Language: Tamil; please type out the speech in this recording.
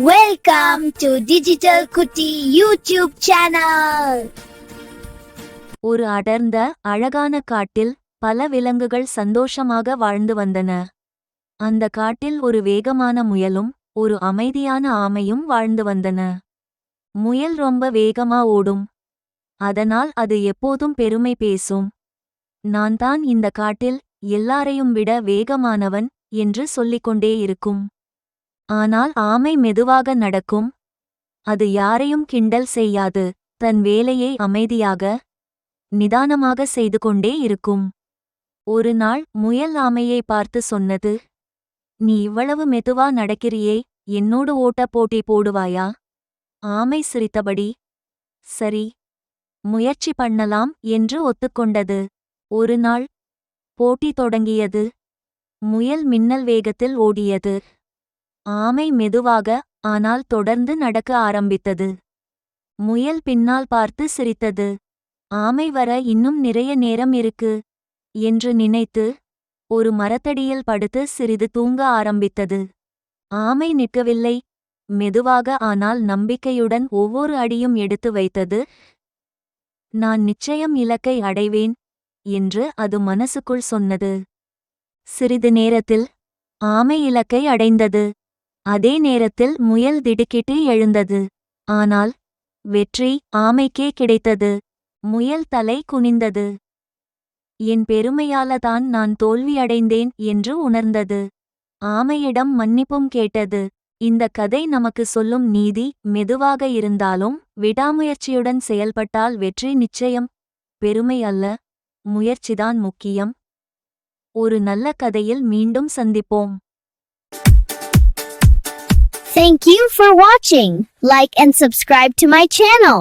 Welcome to Digital Kutti YouTube channel. ஒரு அடர்ந்த அழகான காட்டில் பல விலங்குகள் சந்தோஷமாக வாழ்ந்து வந்தன. அந்த காட்டில் ஒரு வேகமான முயலும் ஒரு அமைதியான ஆமையும் வாழ்ந்து வந்தன. முயல் ரொம்ப வேகமா ஓடும். அதனால் அது எப்போதும் பெருமை பேசும். நான் தான் இந்த காட்டில் எல்லாரையும் விட வேகமானவன் என்று சொல்லிக்கொண்டே இருக்கும். ஆனால் ஆமை மெதுவாக நடக்கும். அது யாரையும் கிண்டல் செய்யாது. தன் வேலையை அமைதியாக நிதானமாக செய்து கொண்டே இருக்கும். ஒரு நாள் முயல் ஆமையை பார்த்து சொன்னது, நீ இவ்வளவு மெதுவா நடக்கிறியே, என்னோடு ஓட்ட போட்டி போடுவாயா? ஆமை சிரித்தபடி, சரி, முயற்சி பண்ணலாம் என்று ஒத்துக்கொண்டது. ஒரு நாள் போட்டி தொடங்கியது. முயல் மின்னல் வேகத்தில் ஓடியது. ஆமை மெதுவாக ஆனால் தொடர்ந்து நடக்க ஆரம்பித்தது. முயல் பின்னால் பார்த்து சிரித்தது. ஆமை வர இன்னும் நிறைய நேரம் இருக்கு என்று நினைத்து ஒரு மரத்தடியில் படுத்து சிறிது தூங்க ஆரம்பித்தது. ஆமை நிற்கவில்லை. மெதுவாக ஆனால் நம்பிக்கையுடன் ஒவ்வொரு அடியும் எடுத்து வைத்தது. நான் நிச்சயம் இலக்கை அடைவேன் என்று அது மனசுக்குள் சொன்னது. சிறிது நேரத்தில் ஆமை இலக்கை அடைந்தது. அதே நேரத்தில் முயல் திடுக்கிட்டு எழுந்தது. ஆனால் வெற்றி ஆமைக்கே கிடைத்தது. முயல் தலை குனிந்தது. என் பெருமையாலதான் நான் தோல்வியடைந்தேன் என்று உணர்ந்தது. ஆமையிடம் மன்னிப்பும் கேட்டது. இந்த கதை நமக்கு சொல்லும் நீதி, மெதுவாக இருந்தாலும் விடாமுயற்சியுடன் செயல்பட்டால் வெற்றி நிச்சயம். பெருமை அல்ல, முயற்சிதான் முக்கியம். ஒரு நல்ல கதையில் மீண்டும் சந்திப்போம். Thank you for watching. Like and subscribe to my channel.